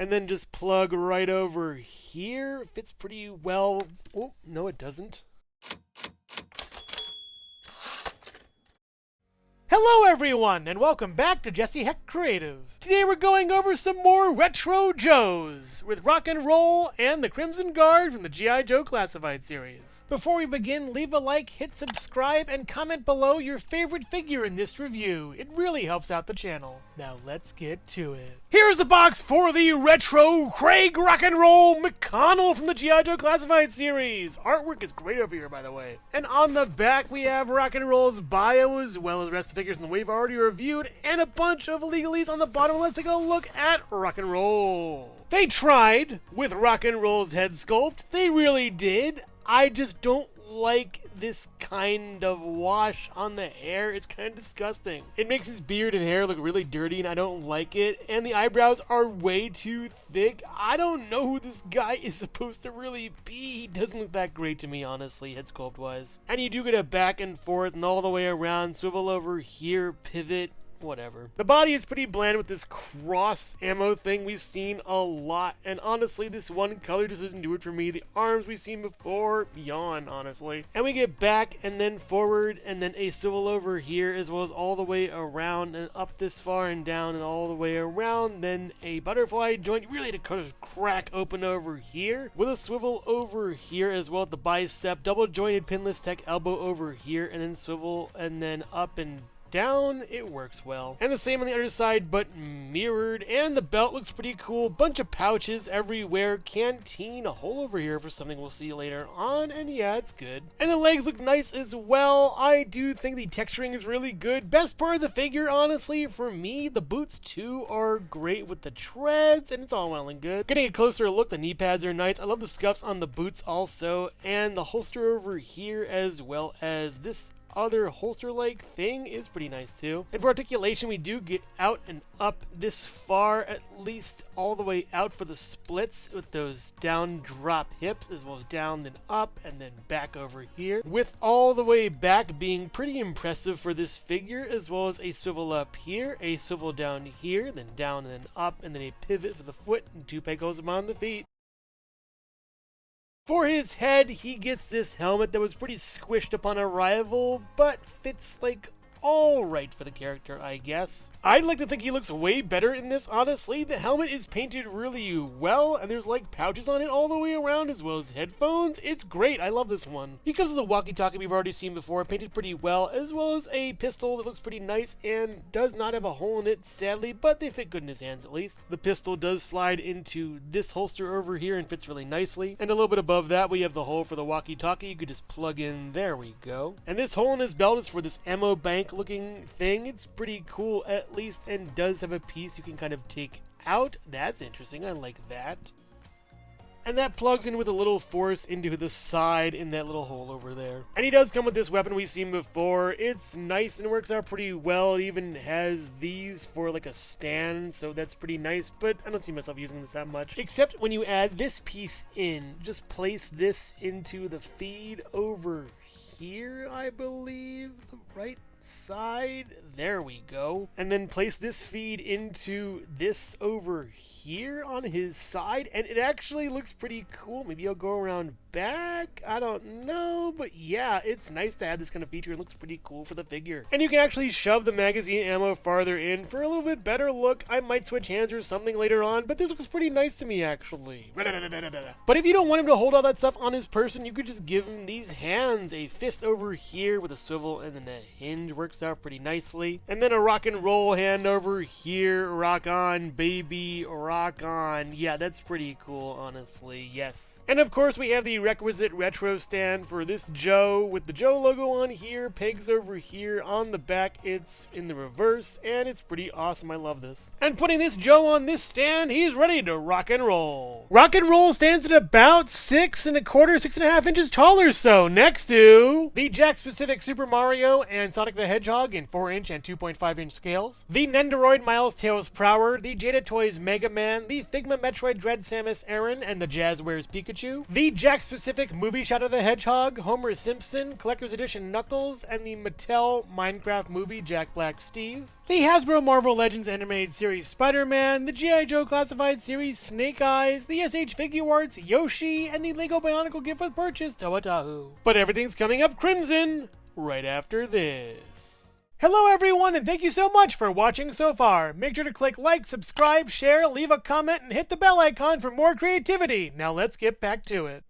and then just plug right over here. Fits pretty well. Oh, no it doesn't. Hello everyone, and welcome back to Jesse Hecht Creative. Today we're going over some more Retro Joes with Rock and Roll and the Crimson Guard from the G.I. Joe Classified series. Before we begin, leave a like, hit subscribe, and comment below your favorite figure in this review. It really helps out the channel. Now let's get to it. Here's the box for the Retro Craig Rock and Roll McConnell from the G.I. Joe Classified series. Artwork is great over here, by the way. And on the back we have Rock and Roll's bio, as well as the rest of the figures in the we've already reviewed, and a bunch of legalese on the bottom. Let's take a look at Rock and Roll. They tried with Rock and Roll's head sculpt. They really did. I just don't like this kind of wash on the hair. It's kind of disgusting. It makes his beard and hair look really dirty, and I don't like it. And the eyebrows are way too thick. I don't know who this guy is supposed to really be. He doesn't look that great to me, honestly, head sculpt wise. And you do get a back and forth and all the way around, swivel over here, pivot, whatever. The body is pretty bland with this cross ammo thing we've seen a lot, and honestly this one color just doesn't do it for me. The arms we've seen before, yawn, honestly. And we get back and then forward and then a swivel over here, as well as all the way around and up this far and down and all the way around. Then a butterfly joint really to kind of crack open over here with a swivel over here, as well as the bicep, double jointed pinless tech elbow over here, and then swivel and then up and down. It works well. And the same on the other side, but mirrored. And the belt looks pretty cool. Bunch of pouches everywhere. Canteen, a hole over here for something we'll see later on. And yeah, it's good. And the legs look nice as well. I do think the texturing is really good. Best part of the figure, honestly, for me. The boots too are great with the treads, and it's all well and good. Getting a closer look, the knee pads are nice. I love the scuffs on the boots also. And the holster over here, as well as this other holster-like thing, is pretty nice too. And for articulation, we do get out and up this far, at least all the way out for the splits with those down drop hips, as well as down then up and then back over here, with all the way back being pretty impressive for this figure, as well as a swivel up here, a swivel down here, then down and then up, and then a pivot for the foot, and two pegos on the feet. For his head, he gets this helmet that was pretty squished upon arrival, but fits like all right for the character, I guess. I'd like to think he looks way better in this, honestly. The helmet is painted really well, and there's like pouches on it all the way around, as well as headphones. It's great. I love this one. He comes with a walkie-talkie we've already seen before, painted pretty well, as well as a pistol that looks pretty nice and does not have a hole in it, sadly, but they fit good in his hands at least. The pistol does slide into this holster over here and fits really nicely. And a little bit above that, we have the hole for the walkie-talkie. You could just plug in. There we go. And this hole in his belt is for this ammo bank looking thing. It's pretty cool at least, and does have a piece you can kind of take out. That's interesting. I like that. And that plugs in with a little force into the side in that little hole over there. And he does come with this weapon we've seen before. It's nice and works out pretty well. It even has these for like a stand, so that's pretty nice, but I don't see myself using this that much. Except when you add this piece in. Just place this into the feed over here, I believe. The right side. There we go. And then place this feed into this over here on his side, and it actually looks pretty cool. Maybe I'll go around back. I don't know, but yeah, it's nice to have this kind of feature. It looks pretty cool for the figure. And you can actually shove the magazine ammo farther in for a little bit better look. I might switch hands or something later on, but this looks pretty nice to me, actually. But if you don't want him to hold all that stuff on his person, you could just give him these hands. A fist over here with a swivel, and then a hinge works out pretty nicely. And then a rock and roll hand over here. Rock on, baby, rock on. Yeah, that's pretty cool, honestly. Yes. And of course, we have the requisite retro stand for this Joe with the Joe logo on here, pegs over here. On the back, it's in the reverse, and it's pretty awesome. I love this. And putting this Joe on this stand, he's ready to rock and roll. Rock and roll stands at about 6 1/4 inches tall or so, next to the Jakks Pacific Super Mario and Sonic the Hedgehog in 4-inch and 2.5-inch scales, the Nendoroid Miles Tails Prower, the Jada Toys Mega Man, the Figma Metroid Dread Samus Aran and the Jazzwares Pikachu, the Jakks Jack-specific movie Shadow the Hedgehog, Homer Simpson, Collector's Edition Knuckles, and the Mattel Minecraft movie Jack Black Steve. The Hasbro Marvel Legends Animated Series Spider-Man, the G.I. Joe Classified Series Snake Eyes, the SH Figure Arts Yoshi, and the LEGO Bionicle Gift with Purchase Toa-Tahu. But everything's coming up Crimson right after this. Hello everyone, and thank you so much for watching so far. Make sure to click like, subscribe, share, leave a comment, and hit the bell icon for more creativity. Now let's get back to it.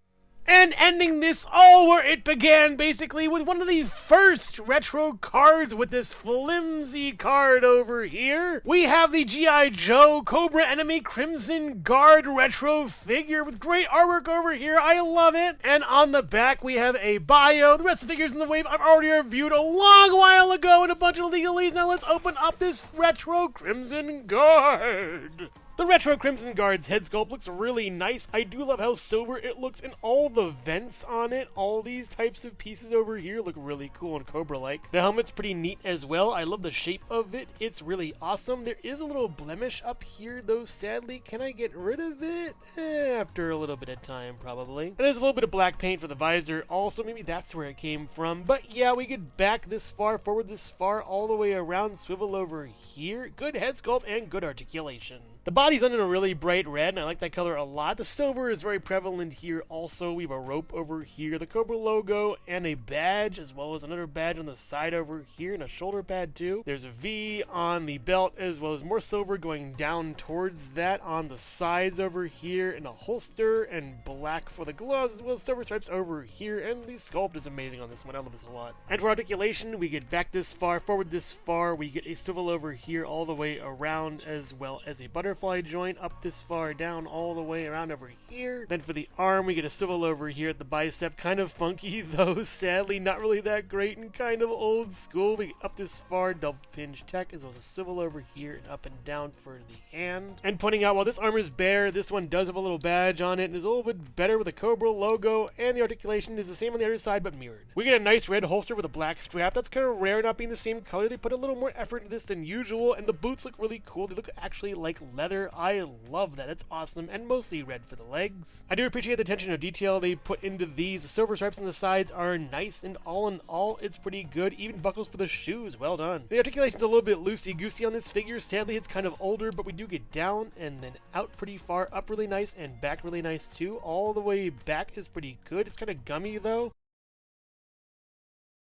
And ending this all where it began, basically, with one of the first retro cards with this flimsy card over here. We have the G.I. Joe Cobra Enemy Crimson Guard retro figure with great artwork over here. I love it. And on the back, we have a bio. The rest of the figures in the wave I've already reviewed a long while ago in a bunch of legalese. Now let's open up this retro Crimson Guard. The retro Crimson Guard's head sculpt looks really nice. I do love how silver it looks and all the vents on it. All these types of pieces over here look really cool and Cobra-like. The helmet's pretty neat as well. I love the shape of it. It's really awesome. There is a little blemish up here though, sadly. Can I get rid of it? After a little bit of time, probably. And there's a little bit of black paint for the visor also. Maybe that's where it came from. But yeah, we get back this far, forward this far, all the way around, swivel over here. Good head sculpt and good articulation. The body's done in a really bright red, and I like that color a lot. The silver is very prevalent here also. We have a rope over here, the Cobra logo, and a badge, as well as another badge on the side over here, and a shoulder pad too. There's a V on the belt, as well as more silver going down towards that on the sides over here, and a holster, and black for the gloves, as well as silver stripes over here, and the sculpt is amazing on this one. I love this a lot. And for articulation, we get back this far, forward this far, we get a swivel over here all the way around, as well as a butterfly joint up this far, down all the way around over here. Then for the arm, we get a swivel over here at the bicep. Kind of funky though, sadly not really that great and kind of old school. We get up this far, double pinch tech, as well as a swivel over here and up and down for the hand. And pointing out, while this arm is bare, this one does have a little badge on it and is a little bit better with a Cobra logo, and the articulation is the same on the other side but mirrored. We get a nice red holster with a black strap. That's kind of rare, not being the same color. They put a little more effort into this than usual, and the boots look really cool. They look actually like leather. I love that. It's awesome, and mostly red for the legs. I do appreciate the attention to detail they put into these. The silver stripes on the sides are nice, and all in all, it's pretty good. Even buckles for the shoes. Well done. The articulation's a little bit loosey-goosey on this figure. Sadly, it's kind of older, but we do get down and then out pretty far. Up really nice, and back really nice too. All the way back is pretty good. It's kind of gummy though.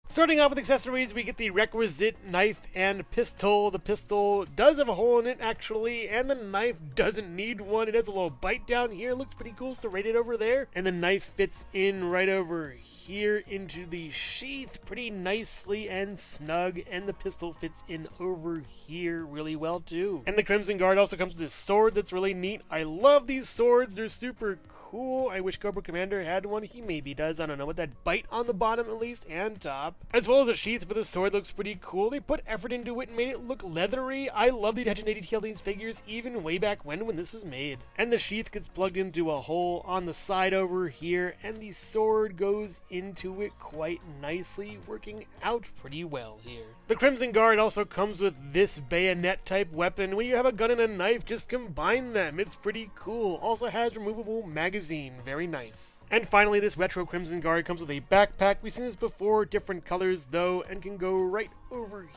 Starting off with accessories, we get the requisite knife and pistol. The pistol does have a hole in it, actually, and the knife doesn't need one. It has a little bite down here. It looks pretty cool, serrated over there. And the knife fits in right over here into the sheath pretty nicely and snug, and the pistol fits in over here really well, too. And the Crimson Guard also comes with this sword that's really neat. I love these swords. They're super cool. I wish Cobra Commander had one. He maybe does. I don't know. With that bite on the bottom, at least, and top. As well as a sheath for the sword looks pretty cool. They put effort into it and made it look leathery. I love the attention to detail of these figures, even way back when this was made. And the sheath gets plugged into a hole on the side over here, and the sword goes into it quite nicely, working out pretty well here. The Crimson Guard also comes with this bayonet type weapon. When you have a gun and a knife, just combine them. It's pretty cool. Also has removable magazine. Very nice. And finally, this retro Crimson Guard comes with a backpack. We've seen this before, different colors though, and can go right over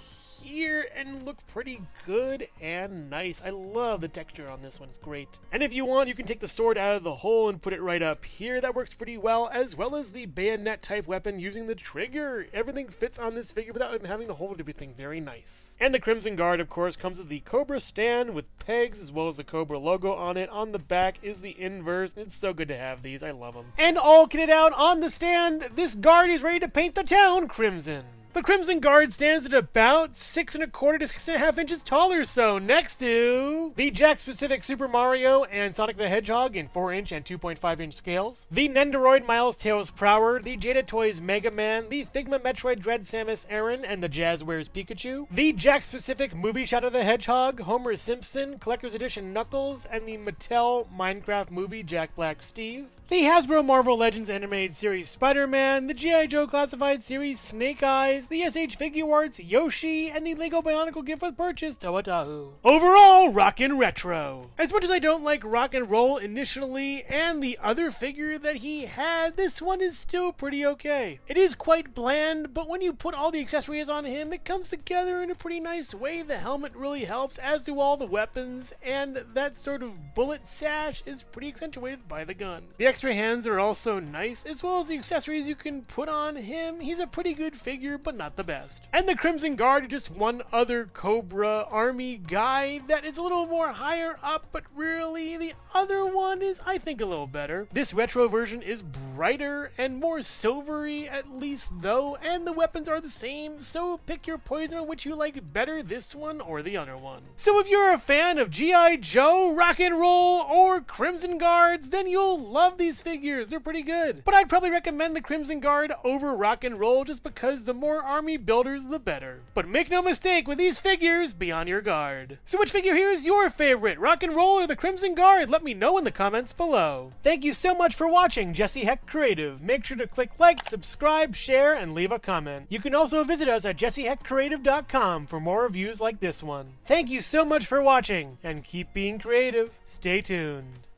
here and look pretty good and nice. I love the texture on this one. It's great. And if you want, you can take the sword out of the hole and put it right up here. That works pretty well, as well as the bayonet type weapon using the trigger. Everything fits on this figure without even having to hold everything. Very nice. And the Crimson Guard, of course, comes with the Cobra stand with pegs, as well as the Cobra logo on it. On the back is the inverse. It's so good to have these. I love them. And all kitted out on the stand, this guard is ready to paint the town crimson. The Crimson Guard stands at about 6 1/4 to 6.5 inches tall or so, next to the Jack-specific Super Mario and Sonic the Hedgehog in 4-inch and 2.5-inch scales, the Nendoroid Miles Tails Prower, the Jada Toys Mega Man, the Figma Metroid Dread Samus Aran and the Jazzwares Pikachu, the Jack-specific movie Shadow the Hedgehog, Homer Simpson, Collector's Edition Knuckles, and the Mattel Minecraft movie Jack Black Steve, the Hasbro Marvel Legends Animated Series Spider-Man, the G.I. Joe Classified Series Snake Eyes, Guys, the SH Figure Arts Yoshi, and the Lego Bionicle gift with purchase Toa. Overall, rockin' retro. As much as I don't like Rock and Roll initially and the other figure that he had, this one is still pretty okay. It is quite bland, but when you put all the accessories on him, it comes together in a pretty nice way. The helmet really helps, as do all the weapons, and that sort of bullet sash is pretty accentuated by the gun. The extra hands are also nice, as well as the accessories you can put on him. He's a pretty good figure, but not the best. And the Crimson Guard are just one other Cobra army guy that is a little more higher up, but really the other one is, I think, a little better. This retro version is brighter and more silvery, at least though, and the weapons are the same, so pick your poison on which you like better, this one or the other one. So if you're a fan of G.I. Joe, Rock and Roll, or Crimson Guards, then you'll love these figures. They're pretty good. But I'd probably recommend the Crimson Guard over Rock and Roll just because the more army builders, the better. But make no mistake, with these figures, be on your guard. So which figure here is your favorite, Rock and Roll or the Crimson Guard? Let me know in the comments below. Thank you so much for watching Jesse Hecht Creative. Make sure to click like, subscribe, share, and leave a comment. You can also visit us at jessehechtcreative.com for more reviews like this one. Thank you so much for watching, and keep being creative. Stay tuned.